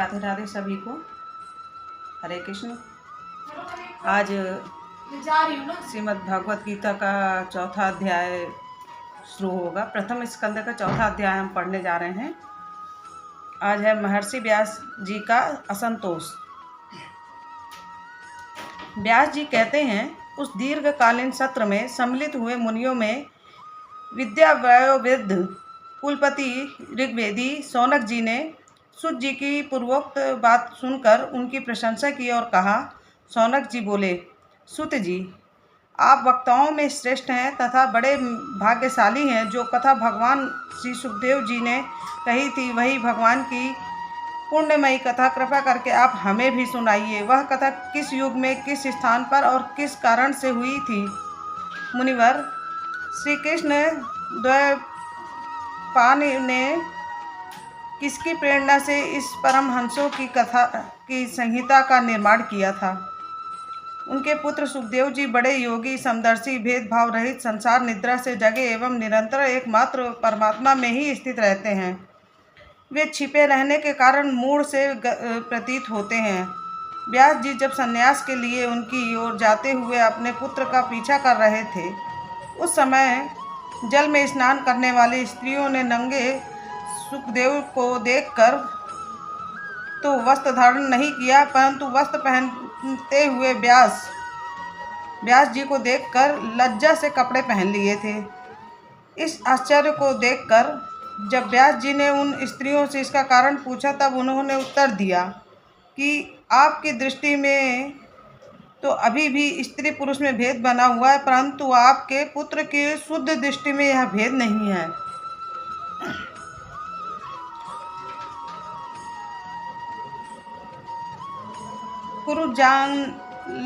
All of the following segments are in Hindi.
राधे राधे सभी को। हरे कृष्ण। आज श्रीमद् भागवत गीता का चौथा अध्याय शुरू होगा। प्रथम स्कंद का चौथा अध्याय हम पढ़ने जा रहे हैं। आज है महर्षि व्यास जी का असंतोष। व्यास जी कहते हैं, उस दीर्घकालीन सत्र में सम्मिलित हुए मुनियों में विद्यावयोवृद्ध कुलपति ऋग्वेदी शौनक जी ने सूत जी की पूर्वोक्त बात सुनकर उनकी प्रशंसा की और कहा। शौनक जी बोले, सूत जी, आप वक्ताओं में श्रेष्ठ हैं तथा बड़े भाग्यशाली हैं। जो कथा भगवान श्री सुखदेव जी ने कही थी, वही भगवान की पुण्यमयी कथा कृपा करके आप हमें भी सुनाइए। वह कथा किस युग में, किस स्थान पर और किस कारण से हुई थी? मुनिवर, श्री कृष्ण द्वैपायन ने किसकी प्रेरणा से इस परमहंसों की कथा की संहिता का निर्माण किया था? उनके पुत्र सुखदेव जी बड़े योगी, समदर्शी, भेदभाव रहित, संसार निद्रा से जगे एवं निरंतर एकमात्र परमात्मा में ही स्थित रहते हैं। वे छिपे रहने के कारण मूढ़ से प्रतीत होते हैं। व्यास जी जब संन्यास के लिए उनकी ओर जाते हुए अपने पुत्र का पीछा कर रहे थे, उस समय जल में स्नान करने वाली स्त्रियों ने नंगे सुखदेव को देखकर तो वस्त्र धारण नहीं किया, परंतु वस्त्र पहनते हुए व्यास जी को देखकर लज्जा से कपड़े पहन लिए थे। इस आश्चर्य को देखकर जब व्यास जी ने उन स्त्रियों से इसका कारण पूछा, तब उन्होंने उत्तर दिया कि आपकी दृष्टि में तो अभी भी स्त्री पुरुष में भेद बना हुआ है, परंतु आपके पुत्र की शुद्ध दृष्टि में यह भेद नहीं है। कुरुजान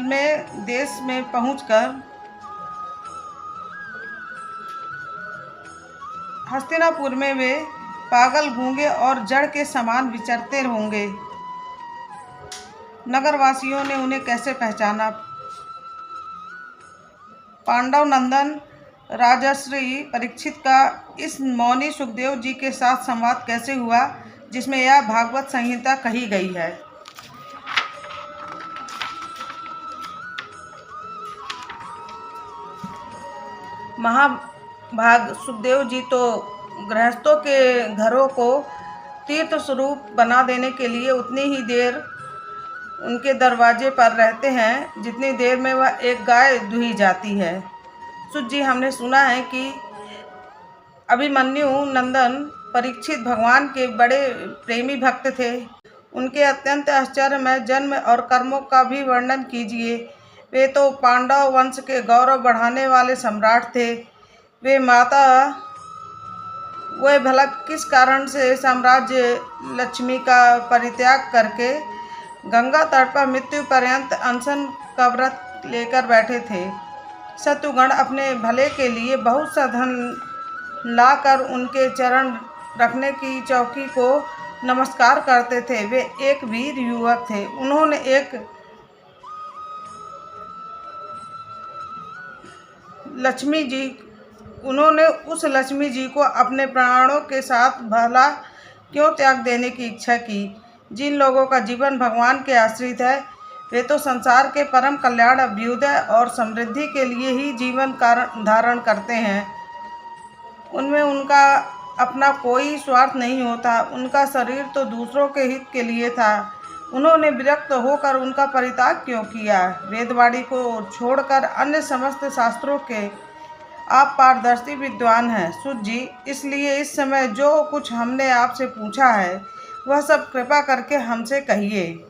में देश में पहुंचकर हस्तिनापुर में वे पागल, गूंगे और जड़ के समान विचरते होंगे। नगरवासियों ने उन्हें कैसे पहचाना? पांडव नंदन राजर्षि परीक्षित का इस मौनी सुखदेव जी के साथ संवाद कैसे हुआ, जिसमें यह भागवत संहिता कही गई है? महाभाग सुखदेव जी तो गृहस्थों के घरों को तीर्थ स्वरूप बना देने के लिए उतनी ही देर उनके दरवाजे पर रहते हैं जितनी देर में वह एक गाय दुही जाती है। सूत जी, हमने सुना है कि अभिमन्यु नंदन परीक्षित भगवान के बड़े प्रेमी भक्त थे। उनके अत्यंत आश्चर्यमय जन्म और कर्मों का भी वर्णन कीजिए। वे तो पांडव वंश के गौरव बढ़ाने वाले सम्राट थे। वे भला किस कारण से साम्राज्य लक्ष्मी का परित्याग करके गंगा तट पर मृत्यु पर्यंत अनशन का व्रत लेकर बैठे थे? शत्रुगण अपने भले के लिए बहुत सा धन लाकर उनके चरण रखने की चौकी को नमस्कार करते थे। वे एक वीर युवक थे। उन्होंने उस लक्ष्मी जी को अपने प्राणों के साथ भला क्यों त्याग देने की इच्छा की? जिन लोगों का जीवन भगवान के आश्रित है, वे तो संसार के परम कल्याण, अभ्युदय और समृद्धि के लिए ही जीवन धारण करते हैं। उनमें उनका अपना कोई स्वार्थ नहीं होता। उनका शरीर तो दूसरों के हित के लिए था। उन्होंने विरक्त होकर उनका परित्याग क्यों किया? वेदवाणी को छोड़कर अन्य समस्त शास्त्रों के आप पारदर्शी विद्वान हैं सूत जी, इसलिए इस समय जो कुछ हमने आपसे पूछा है वह सब कृपा करके हमसे कहिए।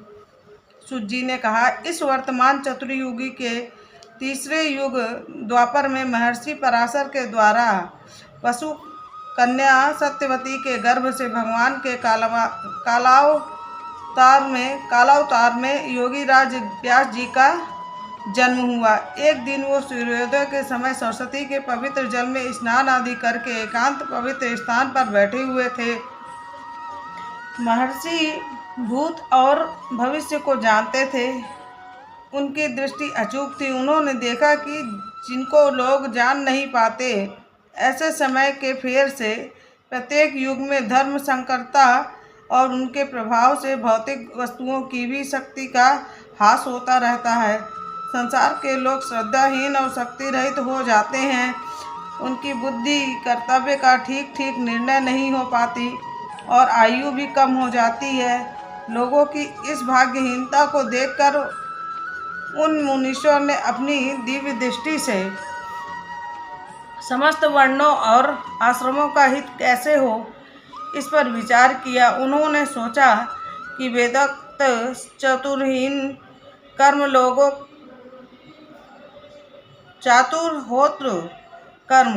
सूत जी ने कहा, इस वर्तमान चतुर्युगी के तीसरे युग द्वापर में महर्षि पराशर के द्वारा वसु कन्या सत्यवती के गर्भ से भगवान के कालावतार में योगी राज व्यास जी का जन्म हुआ। एक दिन वो सूर्योदय के समय सरस्वती के पवित्र जल में स्नान आदि करके एकांत पवित्र स्थान पर बैठे हुए थे। महर्षि भूत और भविष्य को जानते थे। उनकी दृष्टि अचूक थी। उन्होंने देखा कि जिनको लोग जान नहीं पाते, ऐसे समय के फेर से प्रत्येक युग में धर्म संकरता और उनके प्रभाव से भौतिक वस्तुओं की भी शक्ति का ह्रास होता रहता है। संसार के लोग श्रद्धाहीन और शक्ति रहित हो जाते हैं। उनकी बुद्धि कर्तव्य का ठीक ठीक निर्णय नहीं हो पाती और आयु भी कम हो जाती है। लोगों की इस भाग्यहीनता को देखकर उन मुनीश्वर ने अपनी दिव्य दृष्टि से समस्त वर्णों और आश्रमों का हित कैसे हो, इस पर विचार किया। उन्होंने सोचा कि वेदोक्त चतुर्हीन कर्म लोगों चातुर्होत्र कर्म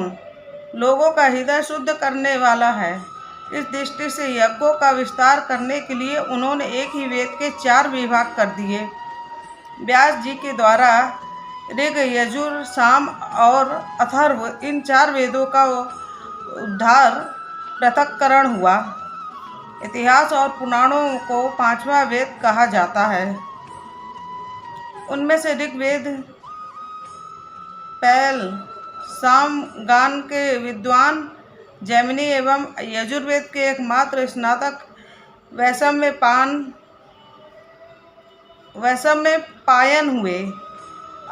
लोगों का हृदय शुद्ध करने वाला है। इस दृष्टि से यज्ञों का विस्तार करने के लिए उन्होंने एक ही वेद के 4 विभाग कर दिए। व्यास जी के द्वारा ऋग, यजुर, साम और अथर्व इन 4 वेदों का उद्धार पृथक्करण हुआ। इतिहास और पुराणों को 5वां वेद कहा जाता है। उनमें से ऋग्वेद पैल, सामगान के विद्वान जैमिनी एवं यजुर्वेद के एकमात्र स्नातक वैषम्य पायन हुए।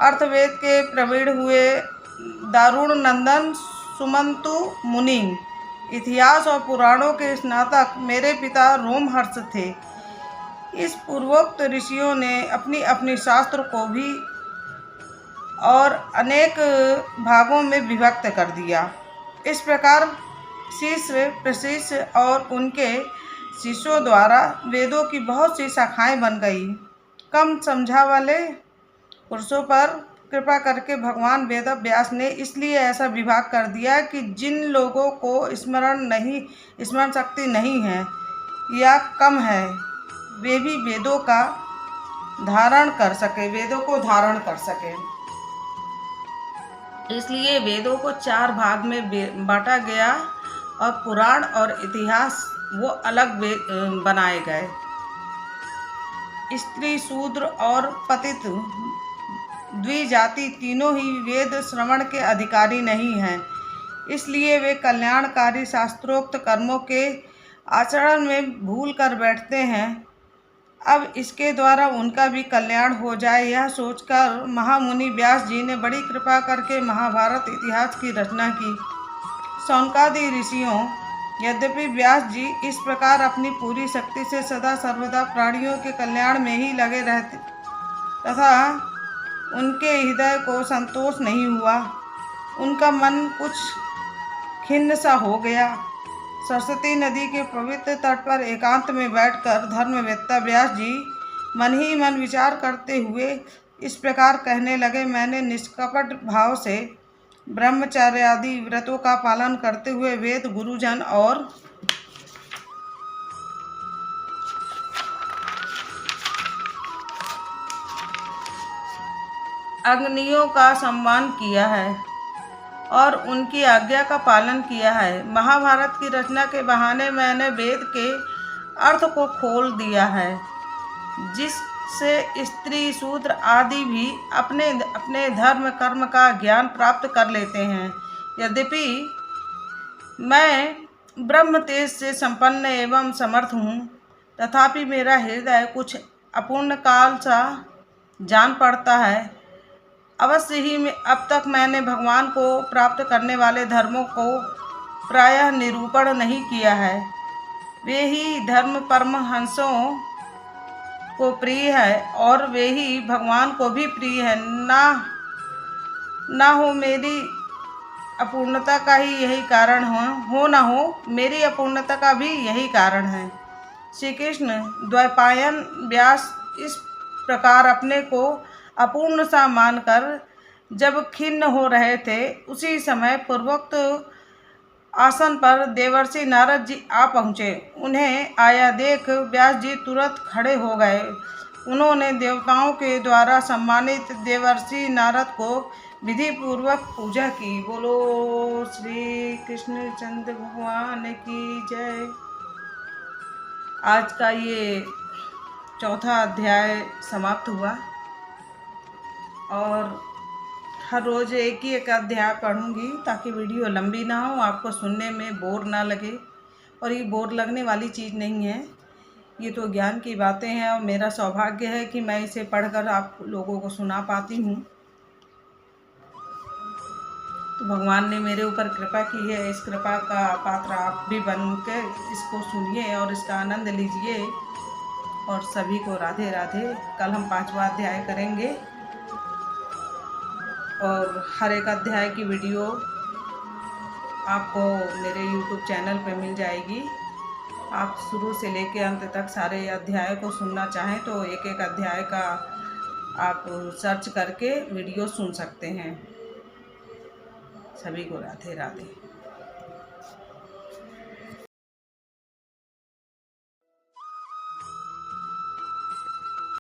अर्थवेद के प्रवीण हुए दारुण नंदन सुमंतु मुनि। इतिहास और पुराणों के स्नातक मेरे पिता रोमहर्ष थे। इस पूर्वोक्त ऋषियों ने अपनी अपनी शास्त्र को भी और अनेक भागों में विभक्त कर दिया। इस प्रकार शिष्य प्रशिष्य और उनके शिष्यों द्वारा वेदों की बहुत सी शाखाएं बन गई। कम समझा वाले पुरुषों पर कृपा करके भगवान वेद व्यास ने इसलिए ऐसा विभाग कर दिया कि जिन लोगों को स्मरण शक्ति नहीं है या कम है, वे भी वेदों को धारण कर सके। इसलिए वेदों को 4 भाग में बांटा गया और पुराण और इतिहास वो अलग बनाए गए। स्त्री, शूद्र और पतित द्विजाति तीनों ही वेद श्रवण के अधिकारी नहीं हैं। इसलिए वे कल्याणकारी शास्त्रोक्त कर्मों के आचरण में भूल कर बैठते हैं। अब इसके द्वारा उनका भी कल्याण हो जाए, यह सोचकर महामुनि व्यास जी ने बड़ी कृपा करके महाभारत इतिहास की रचना की। शौनकादि ऋषियों यद्यपि व्यास जी इस प्रकार अपनी पूरी शक्ति से सदा सर्वदा प्राणियों के कल्याण में ही लगे रहते तथा उनके हृदय को संतोष नहीं हुआ। उनका मन कुछ खिन्न सा हो गया। सरस्वती नदी के पवित्र तट पर एकांत में बैठकर धर्मवेत्ता व्यास जी मन ही मन विचार करते हुए इस प्रकार कहने लगे। मैंने निष्कपट भाव से ब्रह्मचर्य आदि व्रतों का पालन करते हुए वेद, गुरुजन और अग्नियों का सम्मान किया है और उनकी आज्ञा का पालन किया है। महाभारत की रचना के बहाने मैंने वेद के अर्थ को खोल दिया है, जिससे स्त्री, शूद्र आदि भी अपने अपने धर्म कर्म का ज्ञान प्राप्त कर लेते हैं। यद्यपि मैं ब्रह्म तेज से संपन्न एवं समर्थ हूँ, तथापि मेरा हृदय कुछ अपूर्ण काल सा जान पड़ता है। अवश्य ही अब तक मैंने भगवान को प्राप्त करने वाले धर्मों को प्रायः निरूपण नहीं किया है। वे ही धर्म परमहंसों को प्रिय है और वे ही भगवान को भी प्रिय है। ना हो मेरी अपूर्णता का ही यही कारण ना हो मेरी अपूर्णता का भी यही कारण है। श्री कृष्ण द्वैपायन व्यास इस प्रकार अपने को अपूर्ण सा मानकर जब खिन्न हो रहे थे, उसी समय पूर्वोक्त आसन पर देवर्षि नारद जी आ पहुँचे। उन्हें आया देख व्यास जी तुरंत खड़े हो गए। उन्होंने देवताओं के द्वारा सम्मानित देवर्षि नारद को विधि पूर्वक पूजा की। बोलो श्री कृष्ण चंद्र भगवान की जय। आज का ये 4था अध्याय समाप्त हुआ और हर रोज़ एक ही एक अध्याय पढ़ूंगी ताकि वीडियो लंबी ना हो, आपको सुनने में बोर ना लगे। और ये बोर लगने वाली चीज़ नहीं है, ये तो ज्ञान की बातें हैं और मेरा सौभाग्य है कि मैं इसे पढ़कर आप लोगों को सुना पाती हूँ। तो भगवान ने मेरे ऊपर कृपा की है। इस कृपा का पात्र आप भी बन के इसको सुनिए और इसका आनंद लीजिए। और सभी को राधे राधे। कल हम 5वां अध्याय करेंगे और हर एक अध्याय की वीडियो आपको मेरे YouTube चैनल पे मिल जाएगी। आप शुरू से लेकर अंत तक सारे अध्याय को सुनना चाहें तो एक एक अध्याय का आप सर्च करके वीडियो सुन सकते हैं। सभी को राधे राधे।